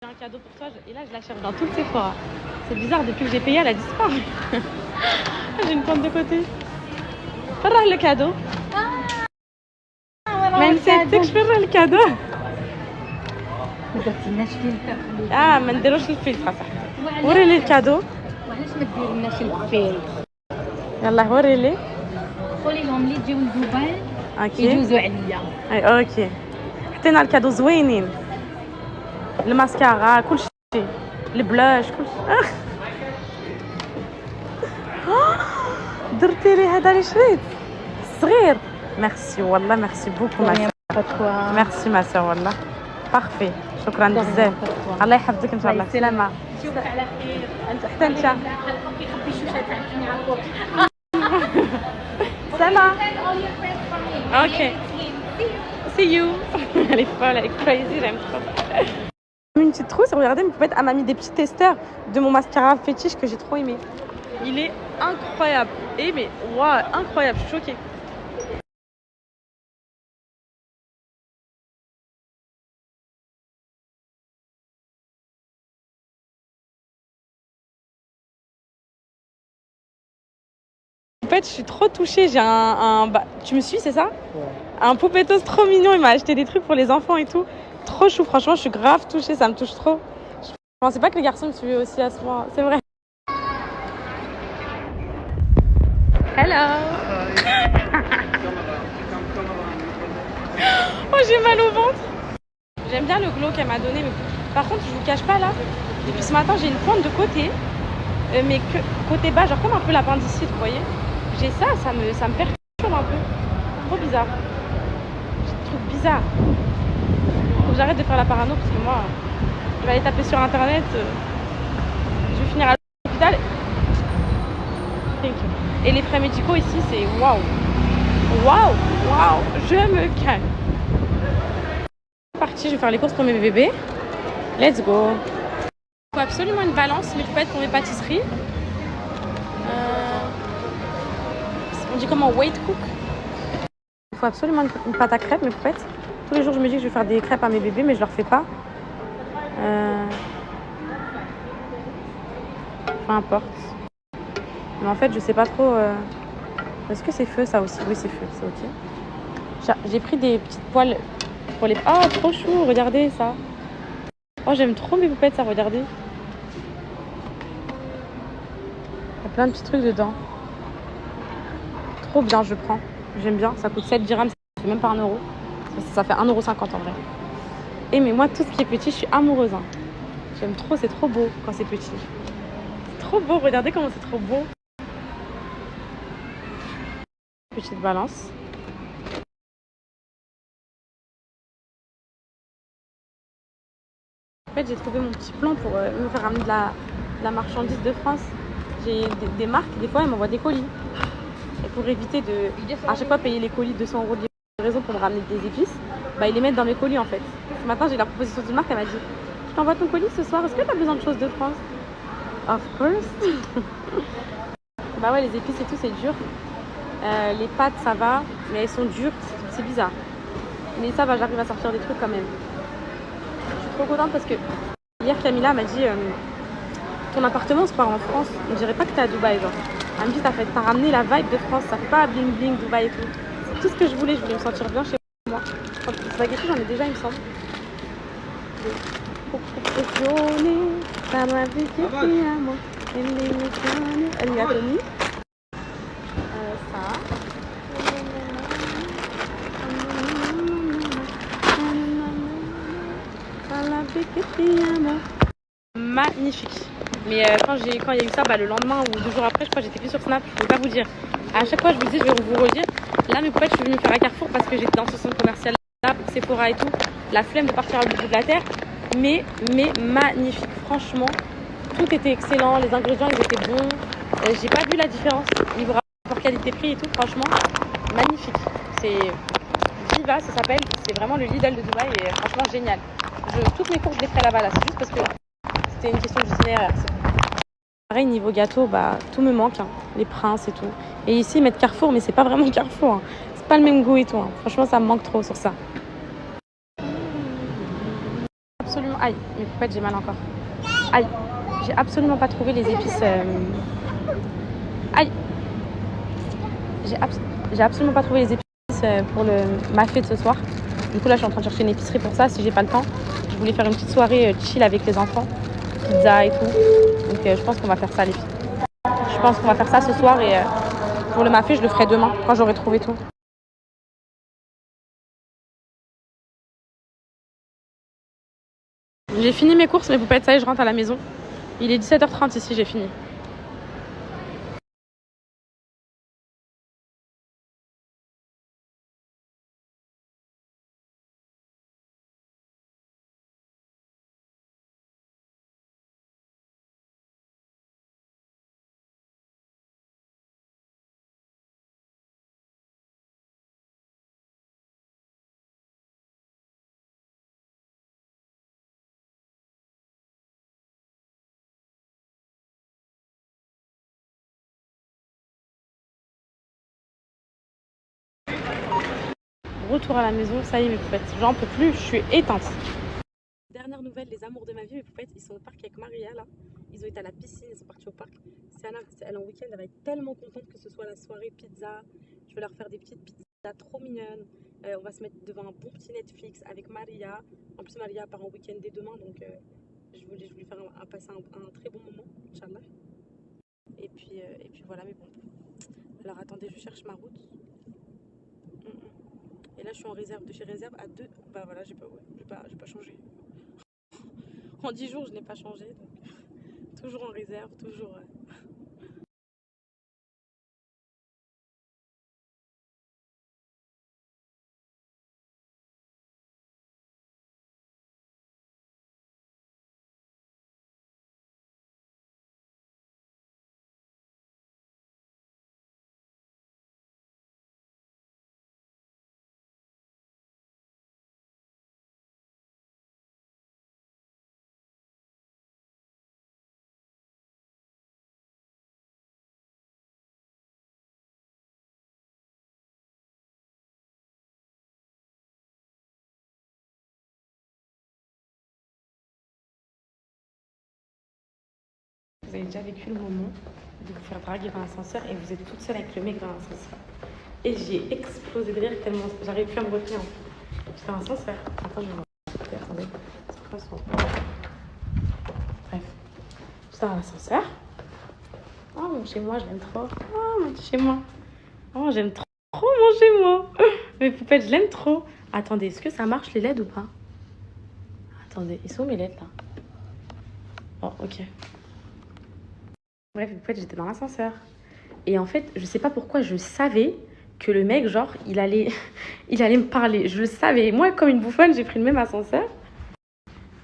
J'ai un cadeau pour toi et là je la cherche dans toutes ses fois. C'est bizarre, depuis que j'ai payé, elle a disparu. J'ai une pointe de côté. فرح le cadeau. ما نسيتكش فرح الكادو. ما درتيناش فلتر. ما نديروش الفلتر صح. وري لي الكادو. وعلاش ما ديرناش الفلتر؟ يلا وري لي. قولي لهم اللي يجيو لدبي اوكي يجوزوا عليا. اي اوكي. حطينا الكادو زوينين. الماسكارا كل شيء. البلاش كل شيء. درتي لي هذا اللي شريت صغير. ميرسي والله ميرسي بوكو ما ميرسي ما سا والله بارفي. شكرا بزاف. الله يحفظك ان شاء الله. سلامه. نشوفك على خير. انت حتى انت. حلقك يخبي شوشات عندي نعرفوك. سلام. اوكي see you. Elle est folle, elle est crazy, j'aime trop. Une petite trousse, regardez, mais elle m'a mis des petits testeurs de mon mascara fétiche que j'ai trop aimé. Il est incroyable. Et mais waouh, incroyable, je suis choquée. En fait, je suis trop touchée. J'ai bah, tu me suis, c'est ça? Ouais. Un poupettos trop mignon. Il m'a acheté des trucs pour les enfants et tout. Trop chou. Franchement, je suis grave touchée. Ça me touche trop. Je pensais pas que les garçons me suivaient aussi à ce point. C'est vrai. Hello. Oh, j'ai mal au ventre. J'aime bien le glow qu'elle m'a donné. Mais par contre, je vous cache pas là. Depuis ce matin, j'ai une pointe de côté. Mais que côté bas, genre comme un peu l'appendicite, vous voyez. J'ai ça, ça me perturbe un peu. Trop bizarre. J'ai des trucs bizarres. Faut que j'arrête de faire la parano parce que moi, je vais aller taper sur internet. Je vais finir à l'hôpital. Et les frais médicaux ici, c'est waouh. Waouh, waouh. Je me calme. Parti, je vais faire les courses pour mes bébés. Let's go. Il faut absolument une balance, mais peut être pour mes pâtisseries. On dit comment? Weight cook. Il faut absolument une pâte à crêpes, mes poupettes. Tous les jours, je me dis que je vais faire des crêpes à mes bébés, mais je leur fais pas. Peu importe. Mais en fait, je sais pas trop. Est-ce que c'est feu ça aussi? Oui, c'est feu, c'est ok. J'ai pris des petites poêles pour les. Oh, trop chou, regardez ça. Oh, j'aime trop mes poupettes, ça, regardez. Il y a plein de petits trucs dedans. Trop bien, je prends. J'aime bien. Ça coûte 7 dirhams, ça fait même pas 1 euro. Ça fait 1,50 € en vrai. Et mais moi, tout ce qui est petit, je suis amoureuse. Hein. J'aime trop, c'est trop beau quand c'est petit. C'est trop beau, regardez comment c'est trop beau. Petite balance. En fait, j'ai trouvé mon petit plan pour me faire ramener de la marchandise de France. J'ai des marques, des fois, elles m'envoient des colis. Et pour éviter de, à chaque fois, payer les colis 200 € de livraison pour me ramener des épices, bah, ils les mettent dans mes colis en fait. Ce matin, j'ai la proposition d'une marque, elle m'a dit je t'envoie ton colis ce soir, est-ce que tu as besoin de choses de France? Of course. Bah ouais, les épices et tout, c'est dur. Les pâtes, ça va, mais elles sont dures, c'est bizarre. Mais ça va, j'arrive à sortir des trucs quand même. Je suis trop contente parce que hier, Camilla m'a dit ton appartement, on se part en France. On dirait pas que t'es à Dubaï, genre. Elle me dit t'as ramené la vibe de France, ça fait pas bling bling Dubaï et tout. C'est tout ce que je voulais me sentir bien chez moi. Les spaghettis, j'en ai déjà, il me semble. Elle y a Tony. Ça. Magnifique. Mais quand il y a eu ça, bah, le lendemain ou 2 jours après, je crois que j'étais plus sur Snap, je ne peux pas vous dire. À chaque fois, je vous dis, je vais vous redire. Là, mes poupettes, je suis venue faire à Carrefour parce que j'étais dans ce centre commercial là, pour Sephora et tout. La flemme de partir à l'autre bout de la terre. Mais magnifique. Franchement, tout était excellent. Les ingrédients, ils étaient bons. J'ai pas vu la différence. Niveau rapport qualité-prix et tout, franchement, magnifique. C'est Viva, ça s'appelle. C'est vraiment le Lidl de Dubaï et franchement, génial. Toutes mes courses, je les ferai là-bas. Là. C'est juste parce que c'était une question d'itinéraire. Pareil, niveau gâteau, bah, tout me manque. Hein. Les princes et tout. Et ici, ils mettent Carrefour, mais c'est pas vraiment Carrefour. Hein. C'est pas le même goût et tout. Hein. Franchement, ça me manque trop sur ça. Absolument Aïe, mes poupettes, j'ai mal encore. Aïe, j'ai absolument pas trouvé les épices. Aïe, j'ai absolument pas trouvé les épices pour le mafé de ce soir. Du coup, là, je suis en train de chercher une épicerie pour ça si j'ai pas le temps. Je voulais faire une petite soirée chill avec les enfants, pizza et tout. Donc, je pense qu'on va faire ça, les filles. Je pense qu'on va faire ça ce soir et pour le mafé, je le ferai demain quand j'aurai trouvé tout. J'ai fini mes courses, mes poupettes, ça y est, je rentre à la maison. Il est 17h30 ici, j'ai fini. Retour à la maison, ça y est, mes poupettes. J'en peux plus, je suis éteinte. Dernière nouvelle, les amours de ma vie, mes poupettes, ils sont au parc avec Maria là. Ils ont été à la piscine, ils sont partis au parc. Elle est en week-end, elle va être tellement contente que ce soit la soirée pizza. Je vais leur faire des petites pizzas trop mignonnes. On va se mettre devant un bon petit Netflix avec Maria. En plus, Maria part en week-end dès demain, donc je voulais faire passer un très bon moment, Inch'Allah. Et puis voilà, mais bon. Alors attendez, je cherche ma route. Et là, je suis en réserve, de chez réserve à 2. Bah voilà, j'ai pas changé. En 10 jours, je n'ai pas changé. Donc, toujours en réserve, toujours. Vous avez déjà vécu le moment de vous faire draguer dans l'ascenseur et vous êtes toute seule avec le mec dans l'ascenseur. Et j'ai explosé de rire tellement j'arrive plus à me retenir. J'étais dans l'ascenseur. Attends, je vais voir. Attendez, c'est quoi son. Bref. J'étais dans l'ascenseur. Oh, mon chez moi, je l'aime trop. Oh, mon chez moi. Oh, j'aime trop mon chez moi. Mes poupettes, je l'aime trop. Attendez, est-ce que ça marche les LED ou pas? Attendez, ils sont où mes LED là? Oh, ok. Bref, en fait, j'étais dans l'ascenseur. Et en fait, je sais pas pourquoi, je savais que le mec, genre, il allait me parler. Je le savais. Moi, comme une bouffonne, j'ai pris le même ascenseur.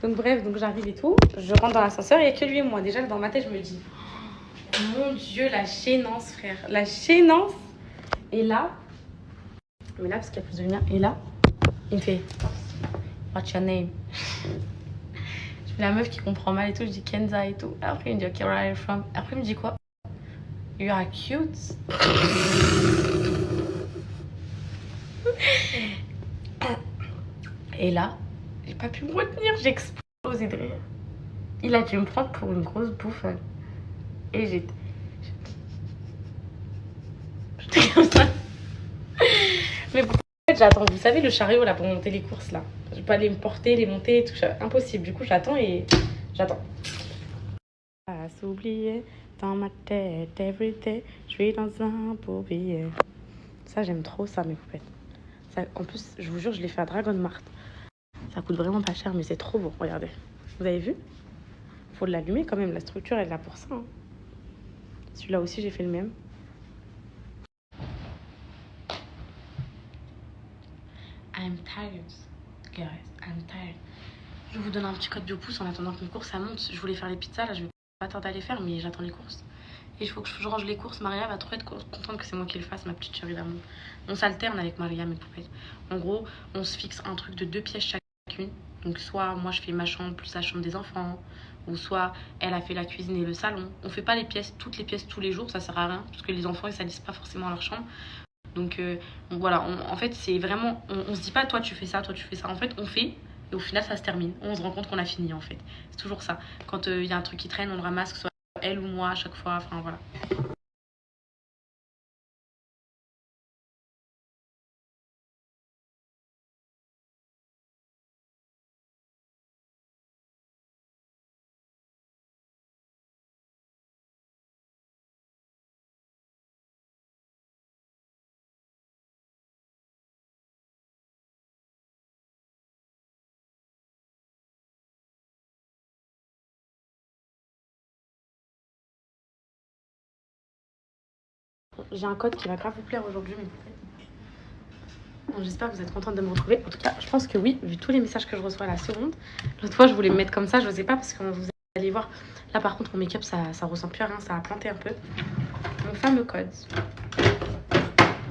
Donc bref, donc j'arrive et tout. Je rentre dans l'ascenseur et il n'y a que lui et moi. Déjà, dans ma tête, je me dis, mon Dieu, la gênance, frère. La gênance. Et là, mais là, parce qu'il y a plus de lumière. Et là, il me fait, what's your name? Je fais la meuf qui comprend mal et tout. Je dis Kenza et tout. Après, il me dit, ok, where are you from? Après, il me dit quoi? You are cute. Et là, j'ai pas pu me retenir, j'ai explosé de rire. Il a dû me prendre pour une grosse bouffonne. Et j'étais comme ça. Mais en fait, j'attends. Vous savez, le chariot là pour monter les courses là. Je peux aller me porter, les monter et tout. Impossible. Du coup, j'attends et j'attends. À s'oublier dans ma tête, everyday. Je suis dans un beau billet. Ça, j'aime trop ça, mes poupettes. Ça, en plus, je vous jure, je l'ai fait à Dragon Mart. Ça coûte vraiment pas cher, mais c'est trop beau. Regardez. Vous avez vu? Faut l'allumer quand même. La structure, elle est là pour ça. Hein. Celui-là aussi, j'ai fait le même. I'm tired, guys. I'm tired. Je vous donne un petit code de pouce en attendant que mes courses ça monte. Je voulais faire les pizzas, là, je vais pas tarder à les faire, mais j'attends les courses. Et il faut que je range les courses. Maria va trop être contente que c'est moi qui le fasse, ma petite chérie d'amour. On s'alterne avec Maria, mes poupettes. En gros, on se fixe un truc de 2 pièces chacune. Donc soit moi je fais ma chambre plus la chambre des enfants, ou soit elle a fait la cuisine et le salon. On fait pas toutes les pièces tous les jours, ça sert à rien, parce que les enfants ils salissent pas forcément leur chambre. Donc voilà, en fait c'est vraiment, on se dit pas toi tu fais ça, toi tu fais ça. En fait on fait et au final ça se termine. On se rend compte qu'on a fini en fait. C'est toujours ça. Quand il y a un truc qui traîne, on le ramasse, que ce soit elle ou moi à chaque fois, enfin voilà. J'ai un code qui va grave vous plaire aujourd'hui, mais bon, j'espère que vous êtes contente de me retrouver. En tout cas, je pense que oui, vu tous les messages que je reçois à la seconde. L'autre fois, je voulais me mettre comme ça, je n'osais pas parce que vous allez voir. Là, par contre, mon make-up, ça ressemble plus à rien, ça a planté un peu. Mon fameux code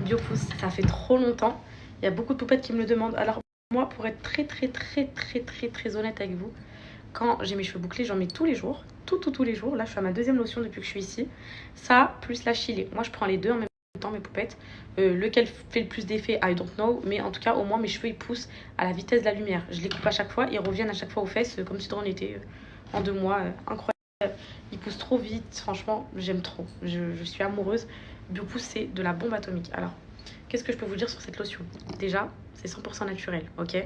Biopousse, ça fait trop longtemps. Il y a beaucoup de poupettes qui me le demandent. Alors, moi, pour être très honnête avec vous, quand j'ai mes cheveux bouclés, j'en mets tous les jours. Tous les jours. Là, je suis à ma deuxième lotion depuis que je suis ici. Ça, plus la Chili. Moi, je prends les deux en même temps, mes poupettes. Lequel fait le plus d'effet, I don't know. Mais en tout cas, au moins, mes cheveux, ils poussent à la vitesse de la lumière. Je les coupe à chaque fois. Ils reviennent à chaque fois aux fesses, comme si on était en 2 mois. Incroyable. Ils poussent trop vite. Franchement, j'aime trop. Je suis amoureuse. Biopousse, c'est de la bombe atomique. Alors, qu'est-ce que je peux vous dire sur cette lotion? Déjà, c'est 100% naturel, ok?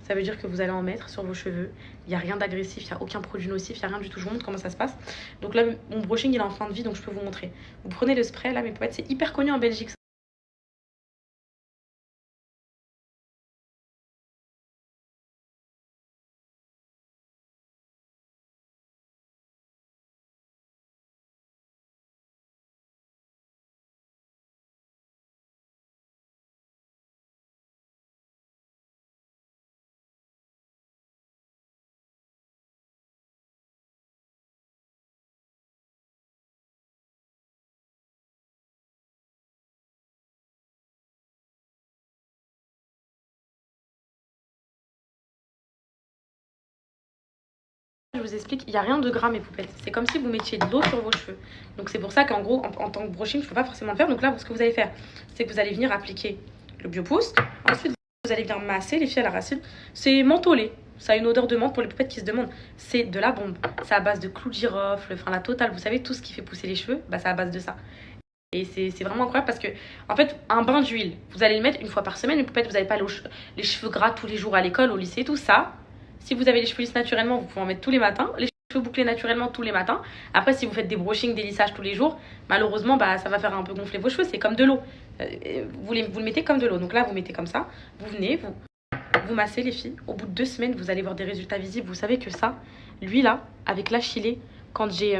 Ça veut dire que vous allez en mettre sur vos cheveux. Il n'y a rien d'agressif, il n'y a aucun produit nocif, il n'y a rien du tout. Je vous montre comment ça se passe. Donc là, mon brushing, il est en fin de vie, donc je peux vous montrer. Vous prenez le spray, là, mes poètes, c'est hyper connu en Belgique. Je vous explique, il n'y a rien de gras, mes poupettes. C'est comme si vous mettiez de l'eau sur vos cheveux. Donc c'est pour ça qu'en gros, en tant que brushing, je ne peux pas forcément le faire. Donc là, ce que vous allez faire, c'est que vous allez venir appliquer le biopousse. Ensuite, vous allez venir masser les filles à la racine. C'est mentholé. Ça a une odeur de menthe pour les poupettes qui se demandent. C'est de la bombe. C'est à base de clous de girofle, enfin la totale. Vous savez, tout ce qui fait pousser les cheveux, bah, c'est à base de ça. Et c'est vraiment incroyable parce que, en fait, un bain d'huile, vous allez le mettre une fois par semaine. Une poupette, vous n'avez pas les cheveux gras tous les jours à l'école, au lycée, tout ça. Si vous avez les cheveux lisses naturellement, vous pouvez en mettre tous les matins. Les cheveux bouclés naturellement tous les matins. Après, si vous faites des brushings, des lissages tous les jours, malheureusement, bah, ça va faire un peu gonfler vos cheveux. C'est comme de l'eau. Vous le mettez comme de l'eau. Donc là, vous mettez comme ça. Vous venez, vous massez les filles. Au bout de 2 semaines, vous allez voir des résultats visibles. Vous savez que ça, lui là, avec la Chili, quand j'étais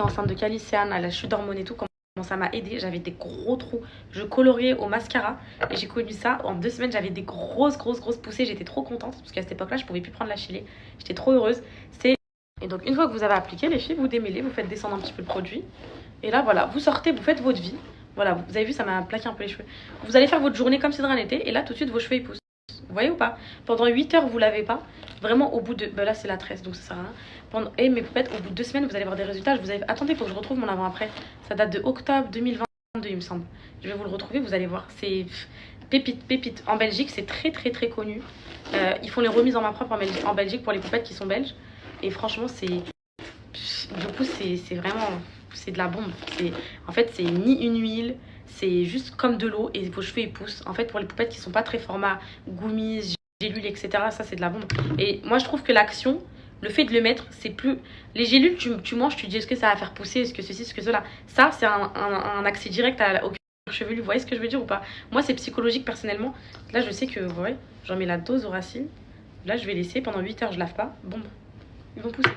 enceinte de Caliciane, à la chute d'hormones et tout, comment ça m'a aidé, j'avais des gros trous, je coloriais au mascara et j'ai connu ça en 2 semaines, j'avais des grosses poussées, j'étais trop contente parce qu'à cette époque là je pouvais plus prendre la Chili, j'étais trop heureuse. Et donc une fois que vous avez appliqué les filles, vous démêlez, vous faites descendre un petit peu le produit et là voilà, vous sortez, vous faites votre vie, voilà, vous avez vu, ça m'a plaqué un peu les cheveux, vous allez faire votre journée comme si de rien n'était et là tout de suite vos cheveux ils poussent. Vous voyez ou pas? Pendant 8 heures, vous lavez pas. Vraiment, au bout de. Là, c'est la tresse, donc ça sert à rien. Et mes poupettes, au bout de 2 semaines, vous allez voir des résultats. Attendez, il faut que je retrouve mon avant-après. Ça date de octobre 2022, il me semble. Je vais vous le retrouver, vous allez voir. C'est pépite. En Belgique, c'est très connu. Ils font les remises en main propre en Belgique pour les poupettes qui sont belges. Et franchement, du coup, c'est vraiment. C'est de la bombe. En fait, c'est ni une huile. C'est juste comme de l'eau et vos cheveux ils poussent. En fait, pour les poupettes qui sont pas très format gummies, gélules, etc., ça c'est de la bombe. Et moi je trouve que l'action, le fait de le mettre, c'est plus. Les gélules, tu manges, tu te dis est-ce que ça va faire pousser, est-ce que ceci, est-ce que cela. Ça, c'est un accès direct au cuir chevelu. Vous voyez ce que je veux dire ou pas? Moi, c'est psychologique personnellement. Là, je sais que, vous voyez, j'en mets la dose aux racines. Là, je vais laisser pendant 8 heures, je lave pas. Bombe. Ils vont pousser.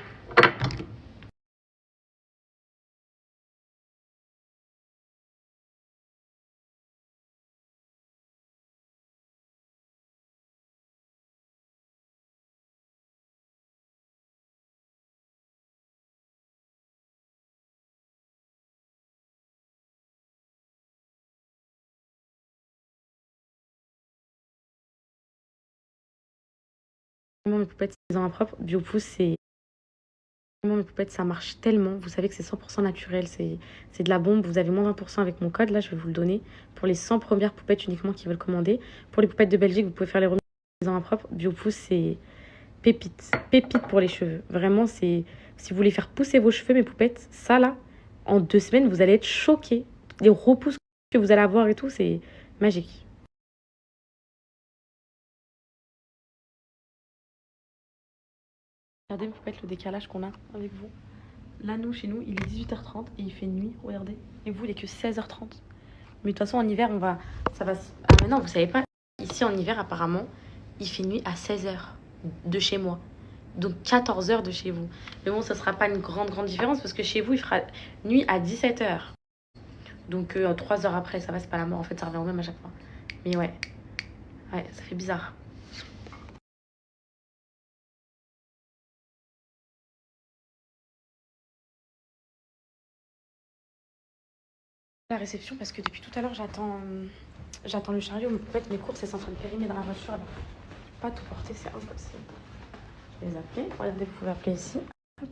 Vraiment, mes poupettes, c'est en propre. Biopousse, c'est. Vraiment, mes poupettes, ça marche tellement. Vous savez que c'est 100% naturel. C'est de la bombe. Vous avez moins 20% avec mon code. Là, je vais vous le donner. Pour les 100 premières poupettes uniquement qui veulent commander. Pour les poupettes de Belgique, vous pouvez faire les remises Maison propre, Biopousse, c'est pépite. Pépite pour les cheveux. Vraiment, c'est... Si vous voulez faire pousser vos cheveux, mes poupettes, ça là, en 2 semaines, vous allez être choqués. Les repousses que vous allez avoir et tout, c'est magique. Regardez, mes poupettes, le décalage qu'on a avec vous. Là, nous, chez nous, il est 18h30 et il fait nuit, regardez. Et vous, il est que 16h30. Mais de toute façon, en hiver, on va... Ça va... Ah, mais non, vous savez pas. Ici, en hiver, apparemment, il fait nuit à 16h de chez moi. Donc 14h de chez vous. Mais bon, ça sera pas une grande différence parce que chez vous, il fera nuit à 17h. Donc 3 heures après, ça va, c'est pas la mort. En fait, ça revient au même à chaque fois. Mais ouais, ça fait bizarre. La réception parce que depuis tout à l'heure, j'attends le chariot. Mais peut-être mes courses, elles sont en train de périmer dans la voiture. Alors, je peux pas tout porter, c'est impossible. Je vais les appeler. Regardez, vous pouvez appeler ici. Hop.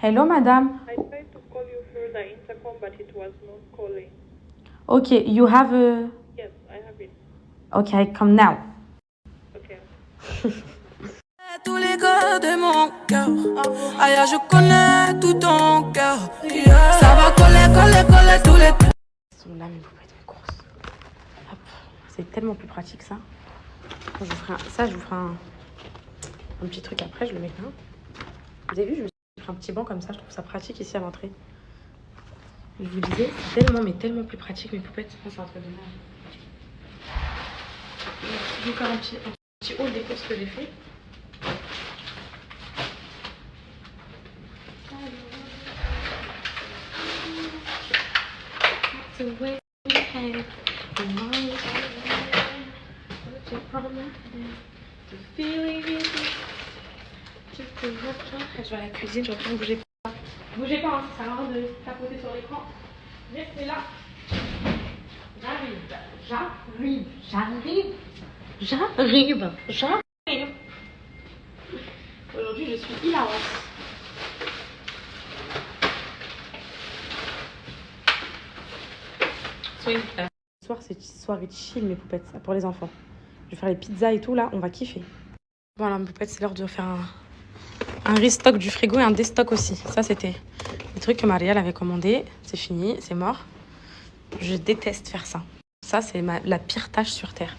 Hello, madame. I tried to call you through the intercom, but it was not calling. Okay, you have a... Yes, I have it. Okay, come now. Okay. Tous les gars de mon cœur, aïe, je connais tout ton cœur. Yeah. Ça va coller tous les. Ils sont là, mes poupettes, mes courses. Hop. C'est tellement plus pratique ça. Je vous ferai je vous ferai un petit truc après, je le mets là. Vous avez vu, je me suis fait un petit banc comme ça, je trouve ça pratique ici à l'entrée. Je vous disais, c'est tellement plus pratique mes poupettes. C'est un truc de merde. Je vais faire un petit haul des courses que j'ai fait. Je vais à la cuisine, je reprends, bougez pas. Bougez pas, hein, ça sert à rien de tapoter sur l'écran. Restez là. J'arrive. Aujourd'hui, je suis hilarante. Ce soir, c'est soirée chill, mes poupettes, pour les enfants. Je vais faire les pizzas et tout, là, on va kiffer. Voilà, mes poupettes, c'est l'heure de faire un restock du frigo et un déstock aussi. Ça, c'était des trucs que Marielle avait commandé. C'est fini, c'est mort. Je déteste faire ça. Ça, c'est la pire tâche sur Terre.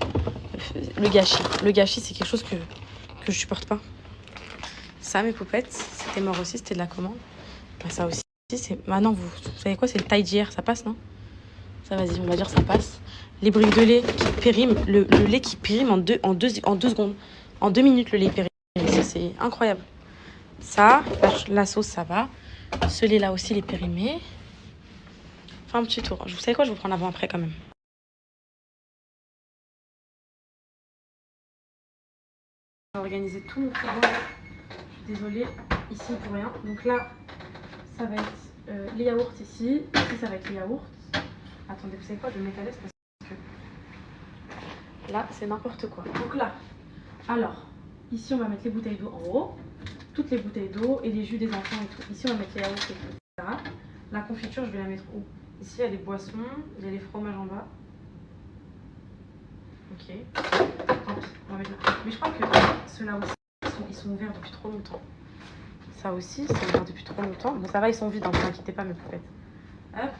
Le gâchis. Le gâchis, c'est quelque chose que je supporte pas. Ça, mes poupettes, c'était mort aussi, c'était de la commande. Bah, ça aussi, c'est... Maintenant, vous savez quoi, c'est le taille d'hier, ça passe, non? Ça, vas-y, on va dire ça passe. Les briques de lait qui périment, le lait qui périme en deux secondes. En 2 minutes, le lait périme. Ça, c'est incroyable. Ça, la sauce, ça va. Ce lait-là aussi, il est périmé. Enfin, un petit tour. Vous savez quoi, je vous prends avant-après quand même. On va organiser tout mon frigo. Je suis désolée, ici pour rien. Donc là, ça va être les yaourts ici. Ici, ça va être les yaourts. Attendez, vous savez quoi, je vais me mettre à l'aise parce que là, c'est n'importe quoi. Donc là, alors, ici, on va mettre les bouteilles d'eau en haut. Toutes les bouteilles d'eau et les jus des enfants et tout. Ici, on va mettre les yaourts et tout, etc. La confiture, je vais la mettre où? Ici, il y a les boissons, il y a les fromages en bas. Ok. On va mettre là. Mais je crois que ceux-là aussi, ils sont ouverts depuis trop longtemps. Ça aussi, c'est ouvert depuis trop longtemps. Bon, ça va, ils sont vides, hein, ne vous inquiétez pas, mes poupettes. Hop.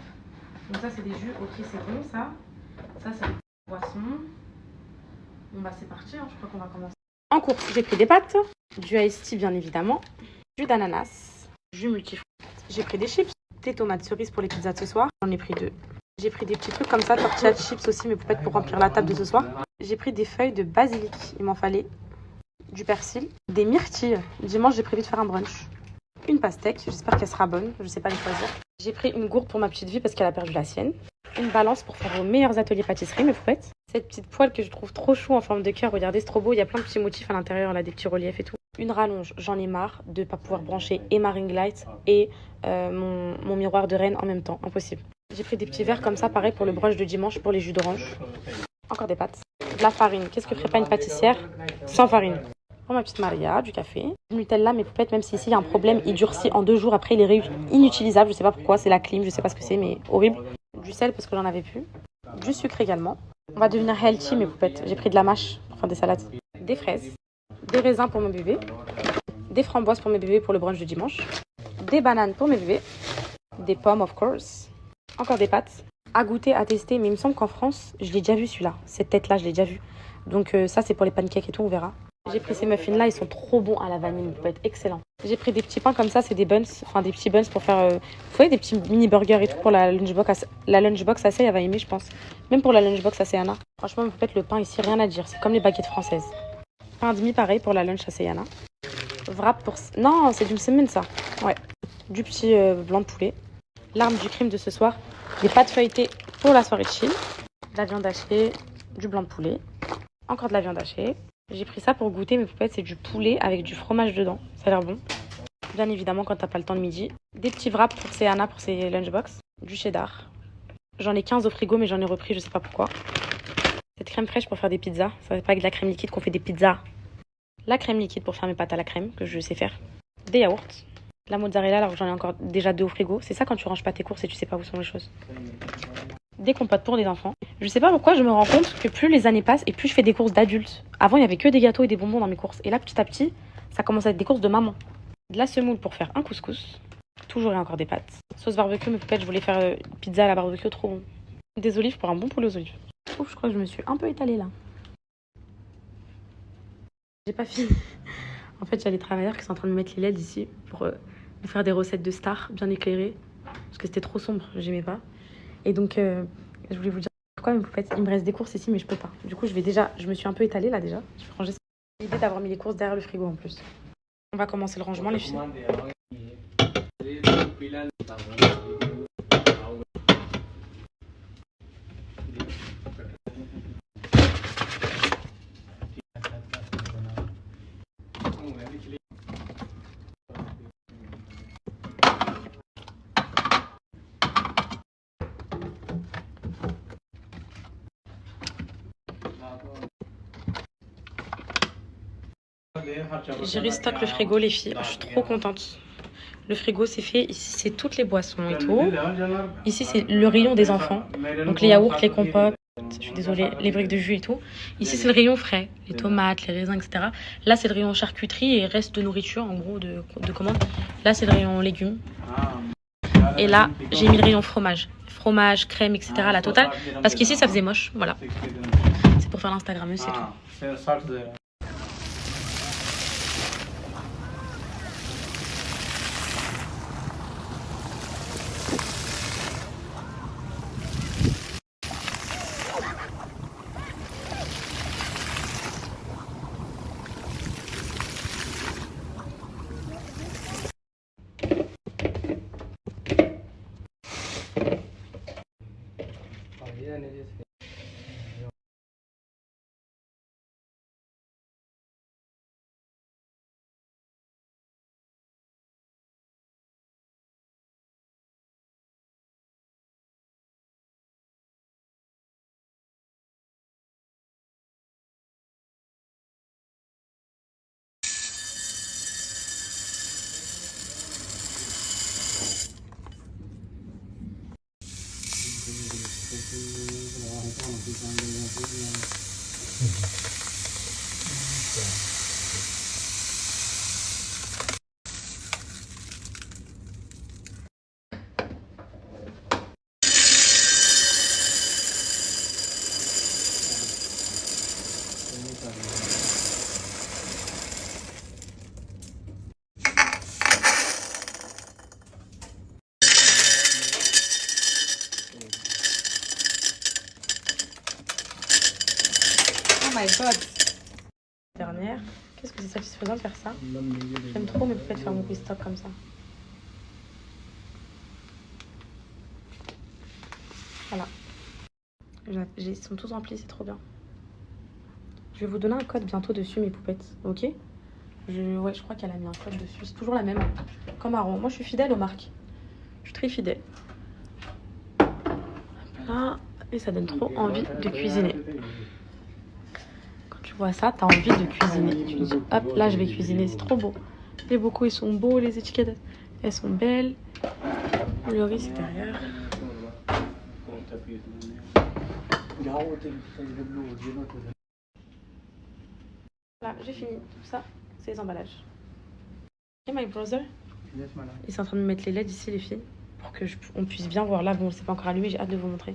Donc ça, c'est des jus. Ok, c'est bon, ça. Ça, c'est des boissons. Bon, bah, c'est parti, hein. Je crois qu'on va commencer. En course, j'ai pris des pâtes, du iced tea, bien évidemment, jus d'ananas, jus multifruits. J'ai pris des chips, des tomates cerises pour les pizzas de ce soir. J'en ai pris 2. J'ai pris des petits trucs comme ça, tortilla chips aussi, mais peut-être pour remplir la table de ce soir. J'ai pris des feuilles de basilic, il m'en fallait. Du persil, des myrtilles. Dimanche, j'ai prévu de faire un brunch. Une pastèque, j'espère qu'elle sera bonne, je sais pas les choisir. J'ai pris une gourde pour ma petite vie parce qu'elle a perdu la sienne. Une balance pour faire vos meilleurs ateliers pâtisserie, mes poupettes. Cette petite poêle que je trouve trop chou en forme de cœur, regardez, c'est trop beau, il y a plein de petits motifs à l'intérieur, là, des petits reliefs et tout. Une rallonge, j'en ai marre de pas pouvoir brancher et ma ring light et mon miroir de reine en même temps, impossible. J'ai pris des petits verres comme ça, pareil pour le brunch de dimanche, pour les jus d'orange. Encore des pâtes. De la farine, qu'est-ce que ferait pas une pâtissière sans farine? Pour ma petite Maria, du café. Du Nutella, mes poupettes, même si ici il y a un problème, il durcit en 2 jours. Après, il est inutilisable. Je sais pas pourquoi, c'est la clim, je sais pas ce que c'est, mais horrible. Du sel parce que j'en avais plus. Du sucre également. On va devenir healthy, mes poupettes. J'ai pris de la mâche pour faire des salades. Des fraises. Des raisins pour mon bébé. Des framboises pour mes bébés pour le brunch de dimanche. Des bananes pour mes bébés. Des pommes, of course. Encore des pâtes. À goûter, à tester. Mais il me semble qu'en France, je l'ai déjà vu celui-là. Cette tête-là, je l'ai déjà vu. Donc ça, c'est pour les pancakes et tout, on verra. J'ai pris ces muffins-là, ils sont trop bons à la vanille. Ils peuvent être excellents. J'ai pris des petits pains comme ça, c'est des buns. Enfin, des petits buns pour faire... vous voyez, des petits mini-burgers et tout pour la lunchbox. La lunchbox, assez, elle va aimer, je pense. Même pour la lunchbox, assez, Anna. Franchement, vous faites le pain ici, rien à dire. C'est comme les baguettes françaises. Pain demi, pareil, pour la lunch, assez, Anna. Wrap pour... Non, c'est d'une semaine, ça. Ouais. Du petit blanc de poulet. L'arme du crime de ce soir. Des pâtes feuilletées pour la soirée de chill. De la viande hachée, du blanc de poulet. Encore de la viande hachée. J'ai pris ça pour goûter, mes poupettes, c'est du poulet avec du fromage dedans. Ça a l'air bon. Bien évidemment, quand t'as pas le temps le midi. Des petits wraps pour ses Anna, pour ses lunchbox. Du cheddar. J'en ai 15 au frigo, mais j'en ai repris, je sais pas pourquoi. Cette crème fraîche pour faire des pizzas. Ça n'est pas avec de la crème liquide qu'on fait des pizzas. La crème liquide pour faire mes pâtes à la crème, que je sais faire. Des yaourts. La mozzarella, alors j'en ai encore déjà 2 au frigo. C'est ça quand tu ranges pas tes courses et tu sais pas où sont les choses. Des compotes pour les enfants. Je sais pas pourquoi je me rends compte que plus les années passent et plus je fais des courses d'adultes. Avant, il y avait que des gâteaux et des bonbons dans mes courses. Et là, petit à petit, ça commence à être des courses de maman. De la semoule pour faire un couscous. Toujours et encore des pâtes. Sauce barbecue, mes poupettes, je voulais faire pizza à la barbecue, trop bon. Des olives pour un bon poulet aux olives. Ouf, je crois que je me suis un peu étalée là. J'ai pas fini. En fait, il y a les travailleurs qui sont en train de me mettre les LED ici pour me faire des recettes de stars bien éclairées. Parce que c'était trop sombre, j'aimais pas. Et donc, je voulais vous dire pourquoi, mais poupettes, il me reste des courses ici, mais je peux pas. Du coup, je me suis un peu étalée là déjà. Je vais ranger ça. L'idée d'avoir mis les courses derrière le frigo en plus. On va commencer le rangement, les filles. J'ai restock le frigo, les filles. Je suis trop contente. Le frigo, c'est fait. Ici, c'est toutes les boissons et tout. Ici, c'est le rayon des enfants. Donc, les yaourts, les compotes, je suis désolée, les briques de jus et tout. Ici, c'est le rayon frais. Les tomates, les raisins, etc. Là, c'est le rayon charcuterie et reste de nourriture, en gros, de commande. Là, c'est le rayon légumes. Et là, j'ai mis le rayon fromage. Fromage, crème, etc. la totale. Parce qu'ici, ça faisait moche. Voilà. C'est pour faire l'Instagrammeuse, c'est tout. Oh my god. Dernière. Qu'est-ce que c'est satisfaisant de faire ça? J'aime trop mes poupettes faire mon stock comme ça. Voilà. Ils sont tous remplis, c'est trop bien. Je vais vous donner un code bientôt dessus, mes poupettes. Ok? Ouais, je crois qu'elle a mis un code dessus. C'est toujours la même. Comme Aaron. Moi, je suis fidèle aux marques. Je suis très fidèle. Hop là. Et ça donne trop envie de cuisiner. Quand tu vois ça, t'as envie de cuisiner. Tu te dis, hop, là, je vais cuisiner. C'est trop beau. Les bocaux, ils sont beaux. Les étiquettes, elles sont belles. Le riz, c'est derrière. Voilà, j'ai fini. Tout ça, c'est les emballages. Et my brother, ils sont en train de mettre les LED ici, les filles, pour que on puisse bien voir. Là, bon, c'est pas encore allumé, j'ai hâte de vous montrer.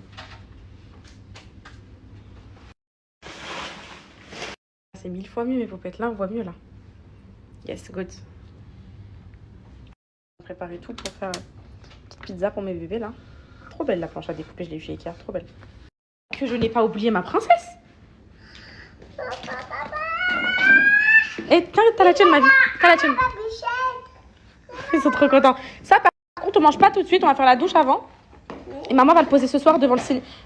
C'est 1000 fois mieux, mes popettes. Là, on voit mieux, là. Yes, good. J'ai préparé tout pour faire une petite pizza pour mes bébés, là. Trop belle, la planche à découper, je l'ai eu chez Ikea, trop belle. Que je n'ai pas oublié ma princesse. Et t'as la tienne, ma vie. T'as la tienne. Ils sont trop contents. Ça, par contre, on mange pas tout de suite. On va faire la douche avant. Et maman va le poser ce soir devant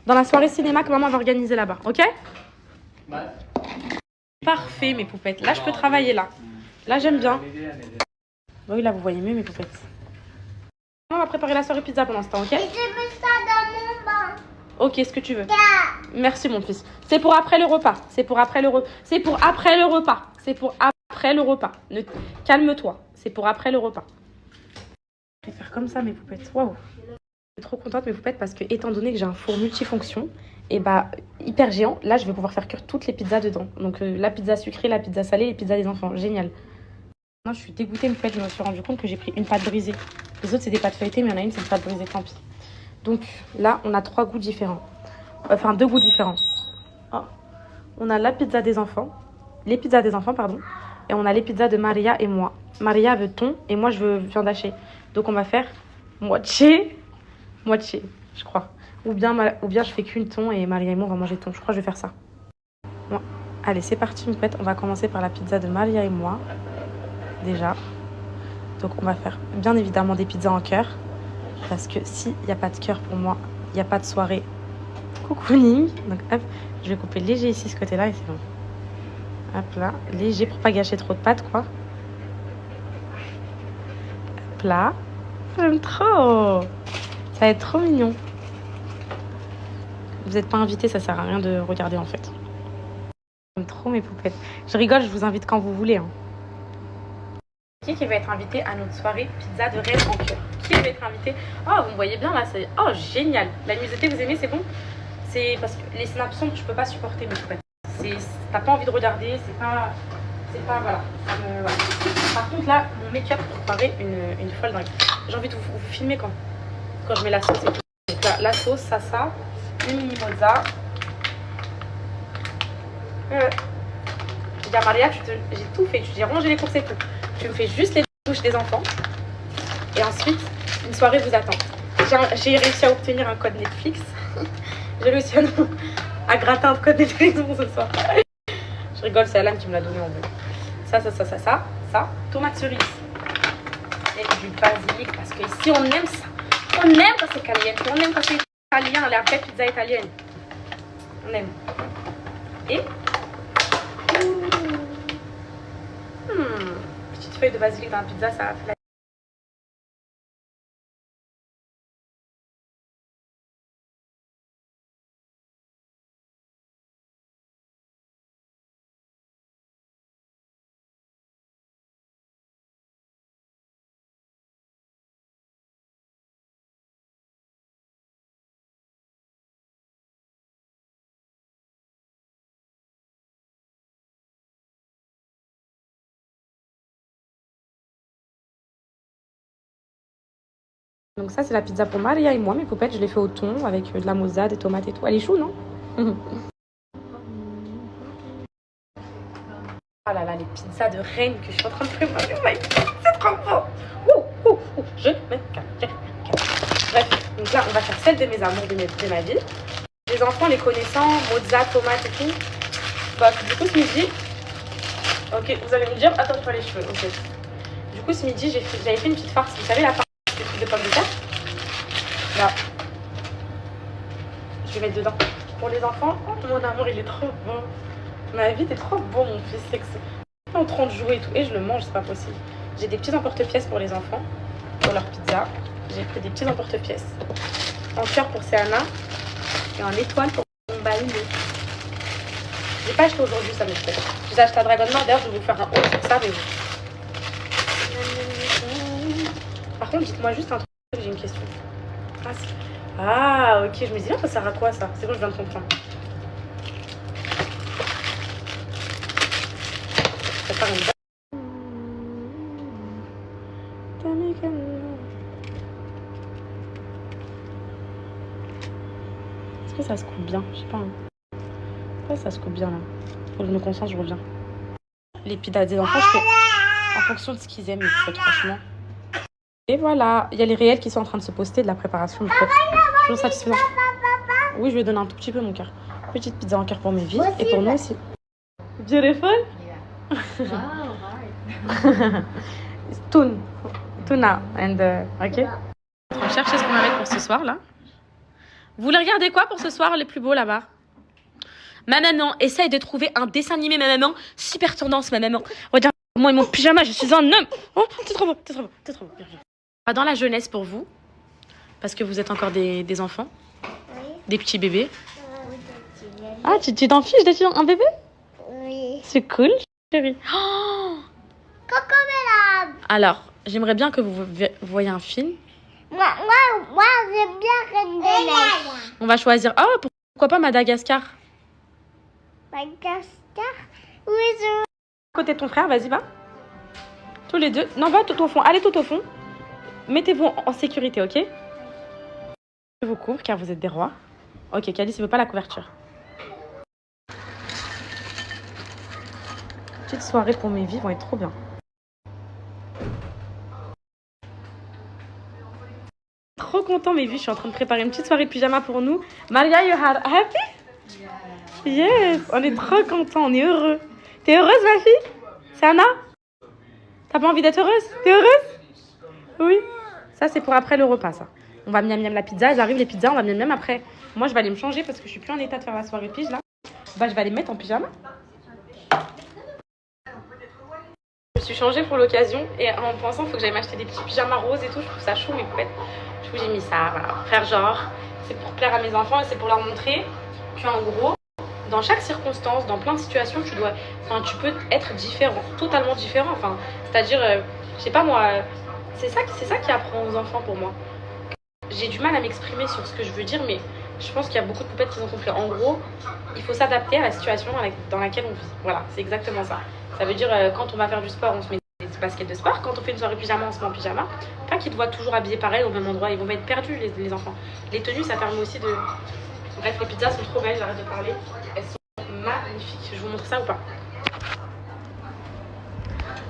dans la soirée cinéma que maman va organiser là-bas. Ok? Parfait, mes poupettes. Là, je peux travailler, là. Là, j'aime bien. Oui, là, vous voyez mieux, mes poupettes. Maman va préparer la soirée pizza pendant ce temps, ok? Et je mets ça dans mon bain. Ok, ce que tu veux. Merci, mon fils. C'est pour après le repas. C'est pour après le repas. C'est pour après le repas. C'est pour après le repas. Calme-toi. C'est pour après le repas. Je vais faire comme ça, mes poupettes. Waouh. Je suis trop contente, mes poupettes, parce que étant donné que j'ai un four multifonction, et bah hyper géant, là, je vais pouvoir faire cuire toutes les pizzas dedans. Donc la pizza sucrée, la pizza salée, les pizzas des enfants. Génial. Non, je suis dégoûtée, mes poupettes. Je me suis rendu compte que j'ai pris une pâte brisée. Les autres, c'est des pâtes feuilletées, mais il y en a une, c'est une pâte brisée. Tant pis. Donc là, on a 3 goûts différents. Enfin, 2 goûts différents. Oh. On a la pizza des enfants. Les pizzas des enfants, pardon. Et on a les pizzas de Maria et moi. Maria veut thon et moi, je veux viande hachée. Donc, on va faire moitié, je crois. Ou bien je fais qu'une thon et Maria et moi, on va manger thon. Je crois que je vais faire ça. Bon. Allez, c'est parti, mes potes. On va commencer par la pizza de Maria et moi. Déjà. Donc, on va faire bien évidemment des pizzas en cœur. Parce que s'il n'y a pas de cœur pour moi, il n'y a pas de soirée cocooning. Donc hop, je vais couper léger ici ce côté-là et c'est bon. Hop là, léger pour pas gâcher trop de pâtes quoi. Hop là, j'aime trop. Ça va être trop mignon. Vous n'êtes pas invités, ça sert à rien de regarder en fait. J'aime trop mes poupettes. Je rigole, je vous invite quand vous voulez. Hein. Qui va être invité à notre soirée pizza de rêve en cœur? Qui va être invité? Oh, vous me voyez bien là, c'est... Oh, génial. La musette, vous aimez, c'est bon? C'est parce que les snaps sombres, je peux pas supporter mes poupettes. T'as pas envie de regarder, c'est pas... Voilà. Voilà. Par contre là, mon make-up paraît une folle dingue. J'ai envie de vous filmer quand je mets la sauce et tout. Donc là, la sauce, ça, le mini mozza. Je dis à Maria, j'ai tout fait, j'ai rangé les courses et tout. Je me fais juste les douches des enfants. Et ensuite, une soirée vous attend. J'ai réussi à obtenir un code Netflix. J'ai réussi à gratter un code Netflix pour ce soir. Je rigole, c'est Alan qui me l'a donné en bleu. Ça. Tomate cerise. Et du basilic. Parce que ici, on aime ça. On aime quand c'est caliente. On aime quand c'est italien. La vraie pizza italienne. On aime. Et... petite feuille de basilic dans la pizza, ça fait la... Donc ça, c'est la pizza pour Maria et moi. Mes poupettes, je l'ai fait au thon avec de la mozza, des tomates et tout. Elle est chou, non? Oh là là, les pizzas de reine que je suis en train de préparer. Oh my God, c'est trop beau. Je me calme. Bref, donc là, on va faire celle de mes amours de ma vie. Les enfants, les connaissant, mozza, tomate et tout. Bah, du coup, ce midi... Ok, vous allez me dire, attends-toi les cheveux. Ok. Du coup, ce midi, j'avais fait une petite farce. Vous savez, la farce de pommes de terre. Là. Je vais mettre dedans. Pour les enfants, oh, mon amour, il est trop beau. Ma vie, t'es trop beau, mon fils. C'est que c'est en train de jouer et tout. Et je le mange, c'est pas possible. J'ai des petits emporte-pièces pour les enfants. Pour leur pizza. J'ai pris des petits emporte-pièces. En cœur pour Céana. Et en étoile pour mon baïné. J'ai pas acheté aujourd'hui, ça me fait. Je les ai achetés à Dragon Mart. D'ailleurs, je vais vous faire un haul sur ça, mais bon. Par contre, dites-moi juste un truc, j'ai une question. Ah, ok, je me dis, ça sert à quoi ça? C'est bon, je viens de comprendre. Ça part une... Est-ce que ça se coupe bien? Je sais pas. Hein. Ouais, ça se coupe bien là. Faut que je me concentre, je reviens. Les pizzas des enfants, je fais en fonction de ce qu'ils aiment, franchement. Et voilà, il y a les réels qui sont en train de se poster de la préparation du pâte. Toujours satisfaisant. Oui, je vais donner un tout petit peu mon cœur. Petite pizza en cœur pour mes vies et pour nous aussi. Beautiful? Tuna. And, ok. On va chercher ce qu'on va mettre pour ce soir là. Vous voulez regarder quoi pour ce soir, les plus beaux là-bas? Ma maman essaye de trouver un dessin animé, ma maman. Super tendance, ma maman. Regarde, moi et mon pyjama, je suis un homme. Oh, t'es trop beau, t'es trop beau, t'es trop beau. Dans la jeunesse pour vous, parce que vous êtes encore des enfants, Oui. des petits bébés. Oui, des petits bébés. Ah, tu t'en fiches d'être un bébé? Oui. C'est cool, chérie. Oh, Coco alors, j'aimerais bien que vous voyez un film. Moi, j'aime bien Reine des Neiges. On va choisir. Oh, pourquoi pas Madagascar? Madagascar. Oui, je... À côté de ton frère, vas-y, va. Tous les deux. Non, va tout au fond. Allez tout au fond. Mettez-vous en sécurité, ok? Je vous couvre car vous êtes des rois. Ok, Calice, il veut pas la couverture. Petite soirée pour mes vies vont être trop bien. Trop content, mes vies. Je suis en train de préparer une petite soirée de pyjama pour nous. Maria, you are happy? Yes, on est trop content, on est heureux. T'es heureuse, ma fille? C'est Anna? T'as pas envie d'être heureuse? T'es heureuse? Oui. Ça, c'est pour après le repas, ça. On va miam miam la pizza. Elles arrivent, les pizzas, on va miam miam après. Moi, je vais aller me changer parce que je suis plus en état de faire la soirée pige, là. Bah, je vais aller me mettre en pyjama. Je me suis changée pour l'occasion et en pensant qu'il faut que j'aille m'acheter des petits pyjamas roses et tout. Je trouve ça chaud, mais poupettes. Du coup, j'ai mis ça, voilà. Faire genre, c'est pour plaire à mes enfants et c'est pour leur montrer qu'en gros, dans chaque circonstance, dans plein de situations, tu peux être différent, totalement différent. Enfin, c'est-à-dire, je sais pas moi, c'est ça qui apprend aux enfants pour moi. J'ai du mal à m'exprimer sur ce que je veux dire, mais je pense qu'il y a beaucoup de poupettes qui ont compris. En gros, il faut s'adapter à la situation dans laquelle on vit. Voilà, c'est exactement ça. Ça veut dire, quand on va faire du sport, on se met des baskets de sport. Quand on fait une soirée pyjama, on se met en pyjama. Pas qu'ils te voient toujours habillés pareil au même endroit. Ils vont être perdus, les enfants. Les tenues, ça permet aussi de... Bref, les pizzas sont trop belles, j'arrête de parler. Elles sont magnifiques. Je vous montre ça ou pas?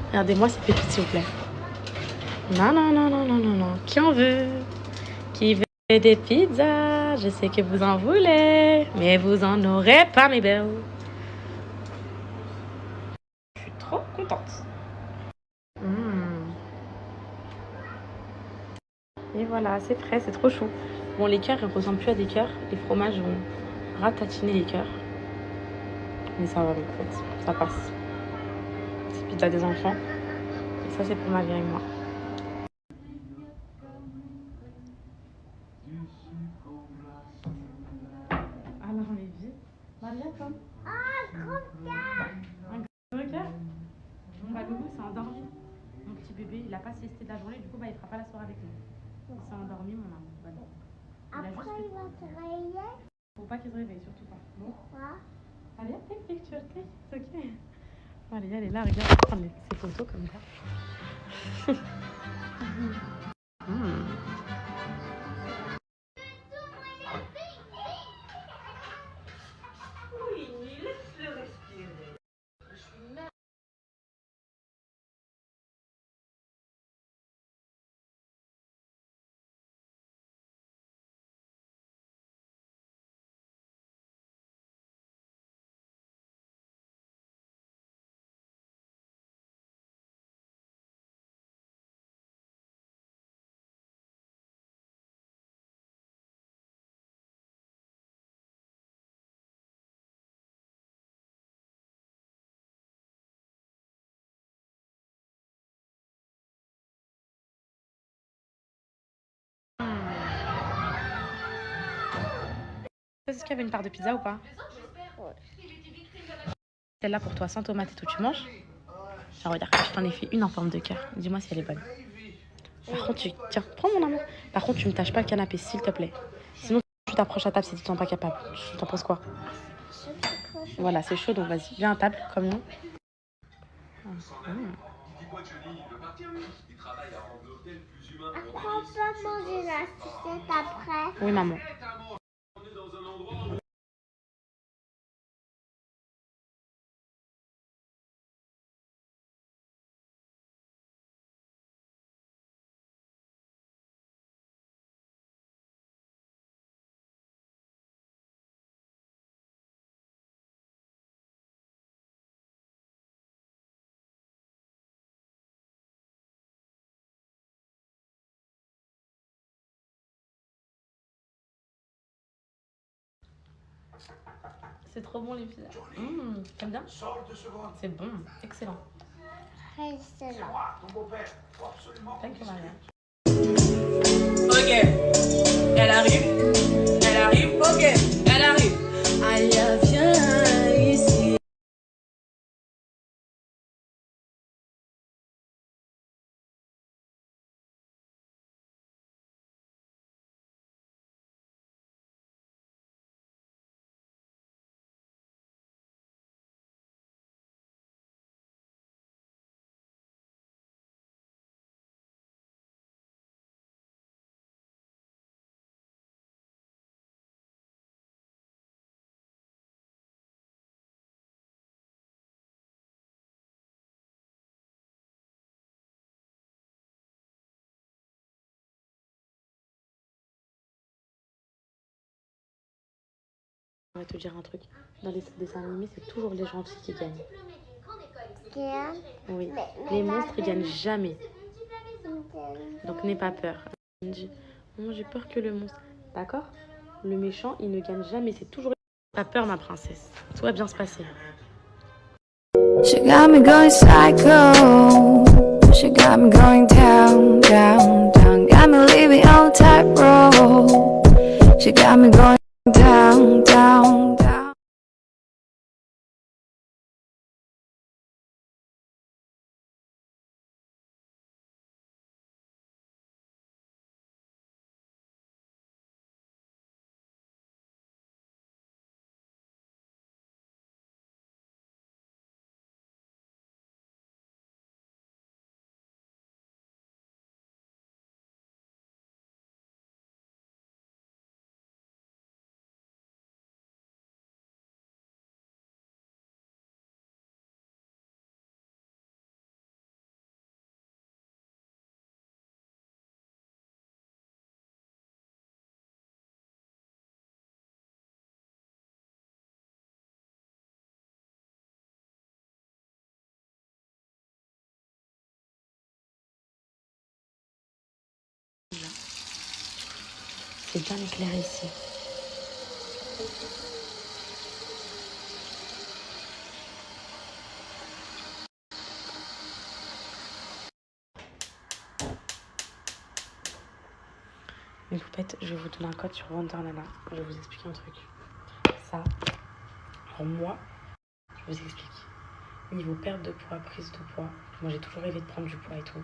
Regardez-moi ces pépites, s'il vous plaît. Non. Qui en veut? Qui veut des pizzas? Je sais que vous en voulez, mais vous en aurez pas, mes belles. Je suis trop contente. Et voilà, c'est frais, c'est trop chaud. Bon, les cœurs, ils ne ressemblent plus à des cœurs. Les fromages vont ratatiner les cœurs. Mais ça va, en fait, ça passe. C'est pizza des enfants. Et ça, c'est pour ma vie et moi. Alors, les vies. Maria, comme Ah, trop bien. un gros cœur. Bon, bah, Loulou s'est endormi. Mon petit bébé, il n'a pas siesté de la journée. Du coup, bah, il ne fera pas la soirée avec nous. Il s'est endormi, mon amour. Bah, non. Après, il va se réveiller. Faut pas qu'il se réveille, surtout pas. Bon. Quoi? Allez, take picture, take. C'est ok. Allez, elle est là, regarde, elle va prendre ses photos comme ça. Est-ce qu'il y avait une part de pizza ou pas? Celle-là pour toi, sans tomate et tout, tu manges? Genre, regarde, je t'en ai fait une en forme de cœur. Dis-moi si elle est bonne. Par contre, tiens, prends mon amour. Par contre, tu me tâches pas le canapé, s'il te plaît. Sinon, tu t'approches à table si tu t'en pas capable. Tu t'en penses quoi? Voilà, c'est chaud, donc vas-y, viens à table, comme nous. Après, on peut manger la sucette après. Oui, maman. C'est trop bon les pizzas. T'aimes bien? C'est bon, excellent. Excellent. Thank you, Maria. Ok, elle arrive, ok, elle arrive. Aya, viens ici. Je vais te dire un truc. Dans les dessins animés, c'est toujours les gentils qui gagnent. Oui. Les monstres, ils gagnent jamais. Donc n'aie pas peur. Elle me dit, non, j'ai peur que le monstre. D'accord? Le méchant, il ne gagne jamais. C'est toujours. Pas peur, ma princesse. Tout va bien se passer. She got me going psycho. She got me going down, down, down. Got me leaving on tightrope. She got me going down, down, down. C'est bien éclairé ici. Mes poupettes, je vais vous donner un code sur Wonder Nana. Je vais vous expliquer un truc. Ça, pour moi, je vous explique. Niveau perte de poids, prise de poids, moi j'ai toujours rêvé de prendre du poids et tout.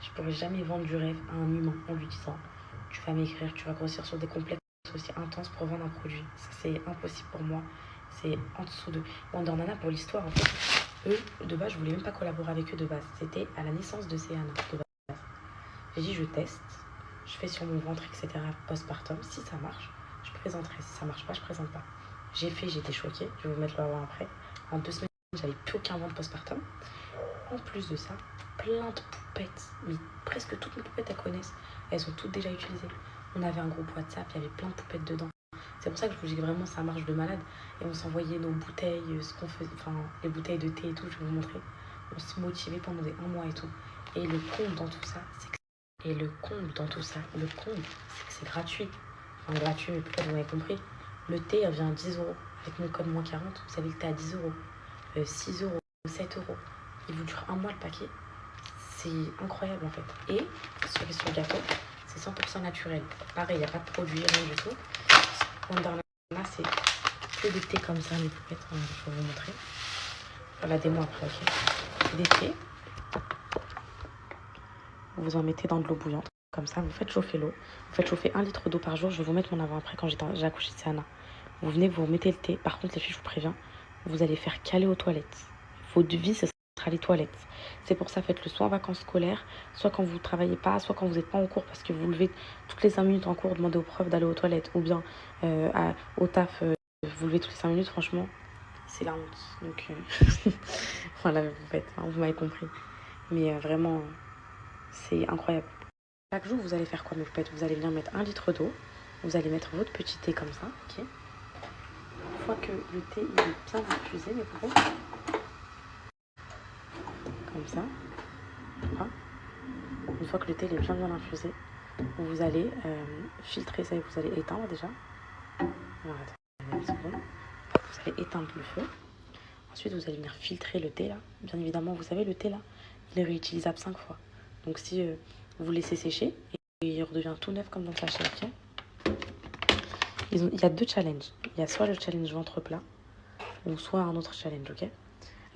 Je pourrais jamais vendre du rêve à un humain en lui disant tu vas maigrir, tu vas grossir sur des complexes aussi intenses pour vendre un produit. Ça c'est impossible pour moi. C'est en dessous de Wonder Nana pour l'histoire en fait. Eux, de base, je voulais même pas collaborer avec eux de base. C'était à la naissance de Céana de base. J'ai dit je teste, je fais sur mon ventre, etc. postpartum. Si ça marche, je présenterai. Si ça marche pas, je présente pas. J'ai fait, j'étais choquée. Je vais vous mettre le avant après. En 2 semaines, j'avais plus aucun ventre postpartum. En plus de ça, plein de poupettes, mais presque toutes mes poupettes elles connaissent, elles sont toutes déjà utilisées. On avait un groupe WhatsApp, il y avait plein de poupettes dedans. C'est pour ça que je vous dis que vraiment ça marche de malade. Et on s'envoyait nos bouteilles, ce qu'on faisait, enfin les bouteilles de thé et tout, je vais vous montrer. On se motivait pendant un mois et tout. Et le comble dans tout ça, c'est que c'est gratuit. Enfin gratuit, mais peut-être vous avez compris. Le thé elle vient à 10 €. Avec mon code moins 40, vous savez le thé à 10 €, 6 €, 7 €. Il vous dure un mois le paquet. C'est incroyable en fait. Et sur le gâteau, c'est 100% naturel. Pareil, il n'y a pas de produit, rien du tout. Wonder Nana, c'est que des thés comme ça, mes poupettes. Je vais vous montrer. Regardez-moi après, ok. Défiez. Vous en mettez dans de l'eau bouillante. Comme ça, vous faites chauffer l'eau. Vous faites chauffer 1 litre d'eau par jour. Je vais vous mettre mon avant-après quand j'ai accouché de Sana. Vous venez, vous mettez le thé. Par contre, les filles, je vous préviens, vous allez faire caler aux toilettes. Votre vie, ce sera les toilettes. C'est pour ça, faites-le soit en vacances scolaires, soit quand vous ne travaillez pas, soit quand vous n'êtes pas en cours, parce que vous levez toutes les 5 minutes en cours, demandez aux profs d'aller aux toilettes, ou bien au taf, vous levez toutes les 5 minutes, franchement, c'est la honte. Donc, voilà, vous faites, hein, vous m'avez compris. Mais vraiment, c'est incroyable. Chaque jour, vous allez faire quoi, mes poupettes? Vous allez venir mettre 1 litre d'eau. Vous allez mettre votre petit thé comme ça, ok? Une fois que le thé il est bien infusé, mes poupettes, comme ça, voilà. Une fois que le thé il est bien infusé, vous allez filtrer ça et vous allez éteindre déjà. Voilà, attendez une seconde. Vous allez éteindre le feu. Ensuite, vous allez venir filtrer le thé là. Bien évidemment, vous savez, le thé là, il est réutilisable 5 fois. Donc si vous laissez sécher, et il redevient tout neuf comme dans le sachet, ok? Il y a 2 challenges. Il y a soit le challenge ventre plat, ou soit un autre challenge, ok?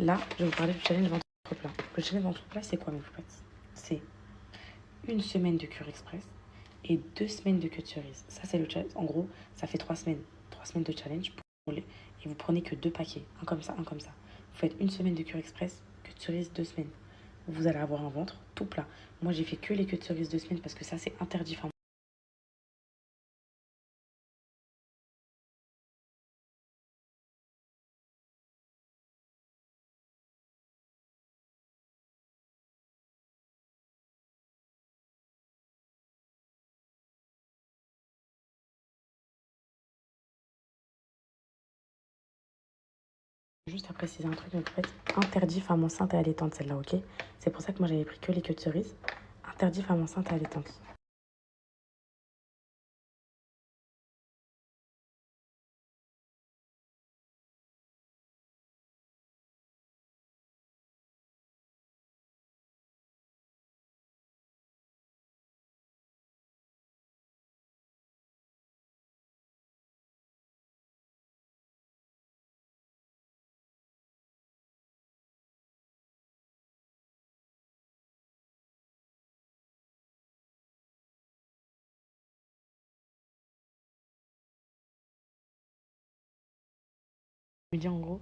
Là, je vais vous parler du challenge ventre plat. Le challenge ventre plat, c'est quoi, mes poupettes? C'est 1 semaine de cure express et 2 semaines de queue de cerise. Ça, c'est le challenge. En gros, ça fait 3 semaines. 3 semaines de challenge et vous prenez que 2 paquets. Un comme ça, un comme ça. Vous faites 1 semaine de cure express, queue de cerise 2 semaines. Vous allez avoir un ventre tout plat. Moi, j'ai fait que les queues de cerise 2 semaines parce que ça, c'est interdit. Enfin, juste à préciser un truc, mais en fait, interdit femme enceinte et allaitante, celle-là, ok? C'est pour ça que moi, j'avais pris que les queues de cerise. Interdit femme enceinte et allaitante. Je me dis en gros,